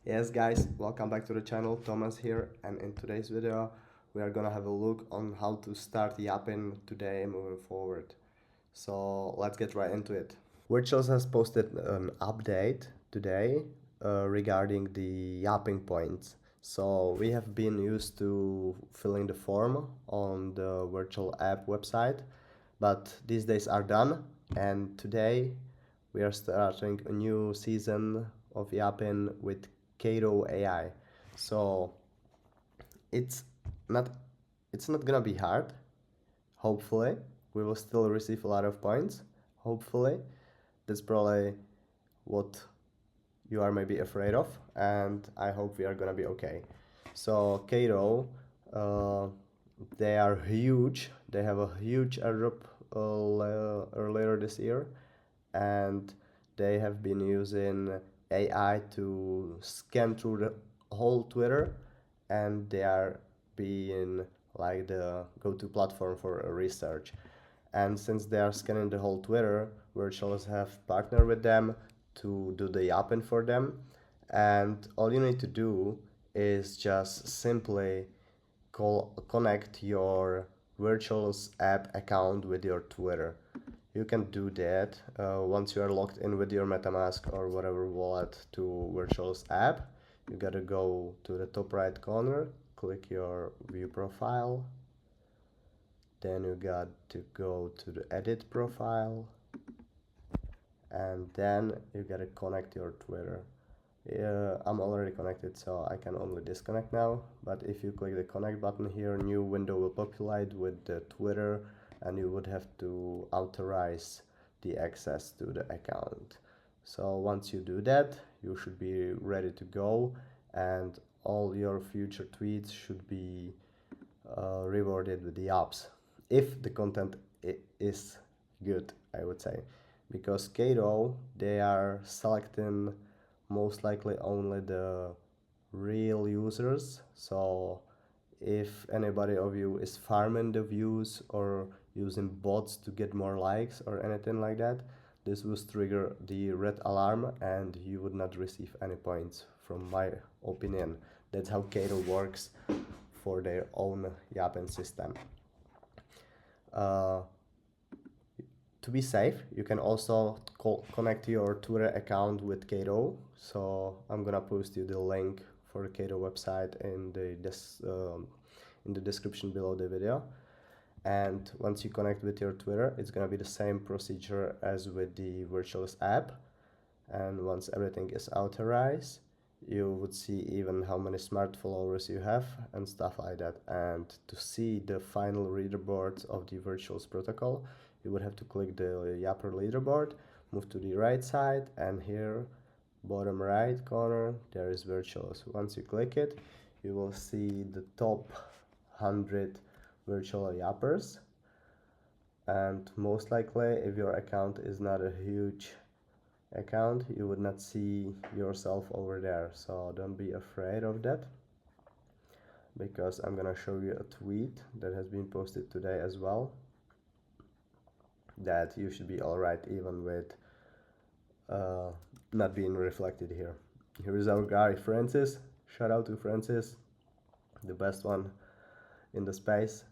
Yes guys, welcome back to the channel. Thomas here, and in today's video we are gonna have a look on how to start yapping today moving forward. So let's get right into it. Virtuals has posted an update today regarding the yapping points. So we have been used to filling the form on the virtual app website, but these days are done, and today we are starting a new season of yapping with Kaito AI. So it's not it's not gonna be hard. Hopefully, we will still receive a lot of points. Hopefully, that's probably what you are maybe afraid of, and I hope we are gonna be okay. So Kaito, uh, they are huge. They have a huge airdrop earlier this year, and they have been using AI to scan through the whole Twitter, and they are being like the go-to platform for research. And since they are scanning the whole Twitter, virtuals have partnered with them to do the yapping for them. And all you need to do is just simply connect your virtuals app account with your Twitter. You can do that once you are logged in with your MetaMask or whatever wallet to virtuals app. You gotta go to the top right corner, click your view profile, then you got to go to the edit profile, and then you gotta connect your Twitter. I'm already connected, so I can only disconnect now, but if you click the connect button here, new window will populate with the Twitter, and you would have to authorize the access to the account. So once you do that, you should be ready to go, and all your future tweets should be rewarded with the apps if the content is good, I would say, because Kaito, they are selecting most likely only the real users. So if anybody of you is farming the views or using bots to get more likes or anything like that, this will trigger the red alarm and you would not receive any points, from my opinion. That's how Kaito works for their own yapping system. Uh, to be safe, you can also connect your Twitter account with Kaito. So I'm gonna post you the link for the Kaito website in the description below the video. And once you connect with your Twitter, it's gonna be the same procedure as with the Virtuals app. And once everything is authorized, you would see even how many smart followers you have and stuff like that. And to see the final leaderboard of the Virtuals protocol, you would have to click the Yapper leaderboard, move to the right side, and here, bottom right corner, there is Virtuals. Once you click it, you will see the top 100 virtual Yappers. And most likely, if your account is not a huge account, you would not see yourself over there, so don't be afraid of that, because I'm gonna show you a tweet that has been posted today as well, that you should be alright even with not being reflected here. Here is our guy Francis. Shout out to Francis, the best one in the space.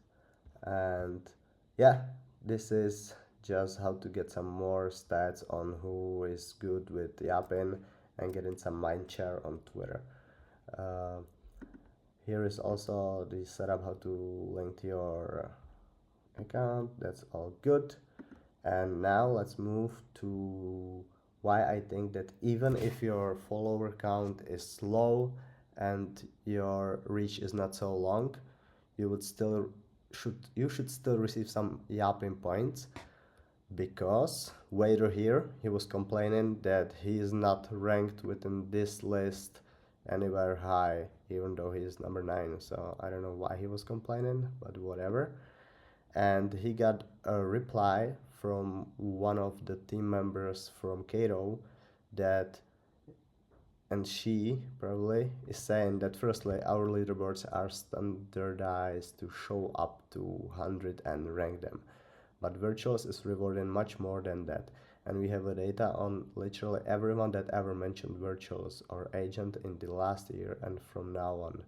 And yeah, this is just how to get some more stats on who is good with yapping and getting some mind share on Twitter. Uh, Here is also the setup, how to link to your account. That's all good. And now let's move to why I think that even if your follower count is low and your reach is not so long, you should still receive some yapping points, because Waiter here, he was complaining that he is not ranked within this list anywhere high, even though he is number 9. So I don't know why he was complaining, but whatever. And he got a reply from one of the team members from Kaito that, and she probably is saying that firstly, our leaderboards are standardized to show up to 100 and rank them, but Virtuals is rewarding much more than that. and we have a data on literally everyone that ever mentioned virtuals or agent in the last year and from now on.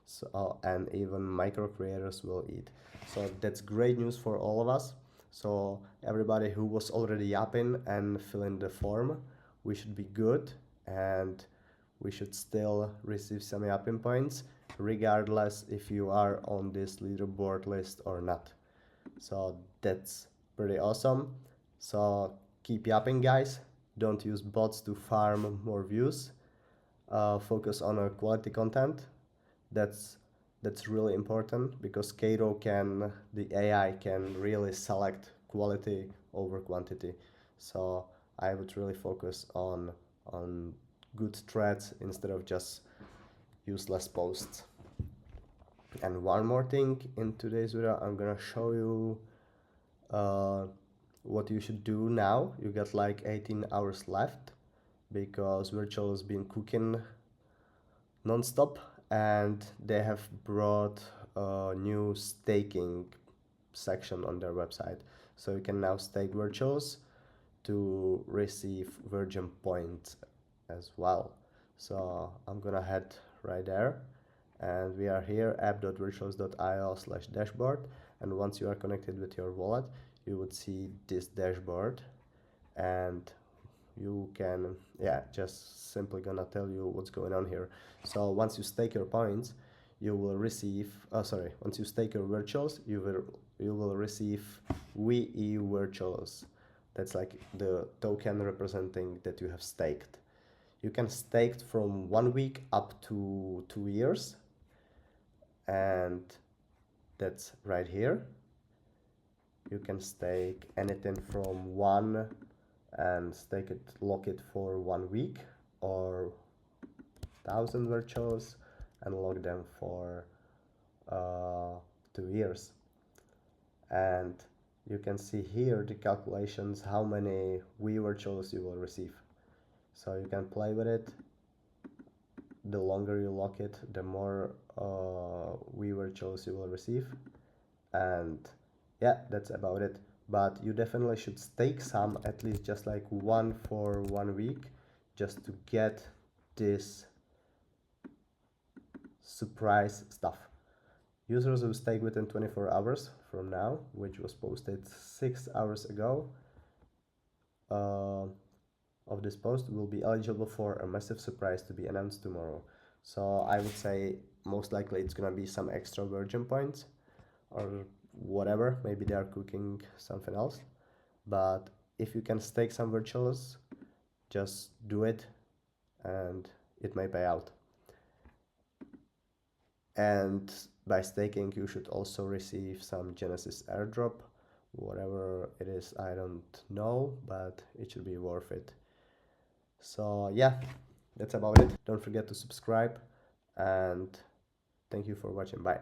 So and even micro creators will eat. So that's great news for all of us. So everybody who was already yapping and filling the form, we should be good, and we should still receive some yapping points regardless if you are on this leaderboard list or not. So that's pretty awesome. So keep yapping, guys. Don't use bots to farm more views. Focus on a quality content. That's that's really important because Kaito can, the AI can really select quality over quantity. So I would really focus on good threads instead of just useless posts. And one more thing, in today's video I'm gonna show you uh, what you should do now. You got like 18 hours left because virtual has been cooking non-stop, and they have brought a new staking section on their website, so you can now stake virtuals to receive virgin points as well. So I'm gonna head right there, and we are here, app.virtuals.io/dashboard, and once you are connected with your wallet, you would see this dashboard, and you can, yeah, just simply gonna tell you what's going on here. So once you stake your points, you will receive, once you stake your virtuals, you will receive VE virtuals. That's like the token representing that you have staked. You can stake from 1 week up to 2 years, and that's right here. You can stake anything from one and stake it, lock it for 1 week, or 1,000 virtuals and lock them for 2 years. And you can see here the calculations, how many V virtuals you will receive. So you can play with it. The longer you lock it, the more V virtuals you will receive. And yeah, that's about it. But you definitely should stake some, at least just like one for 1 week, just to get this surprise stuff. Users who stake within 24 hours from now, which was posted 6 hours ago of this post, will be eligible for a massive surprise to be announced tomorrow. So I would say most likely it's gonna be some extra virgin points or whatever. Maybe they are cooking something else. But if you can stake some virtuals, just do it, and it may pay out. And by staking, you should also receive some Genesis airdrop, whatever it is, I don't know, but it should be worth it. So yeah, that's about it. Don't forget to subscribe, and thank you for watching. Bye.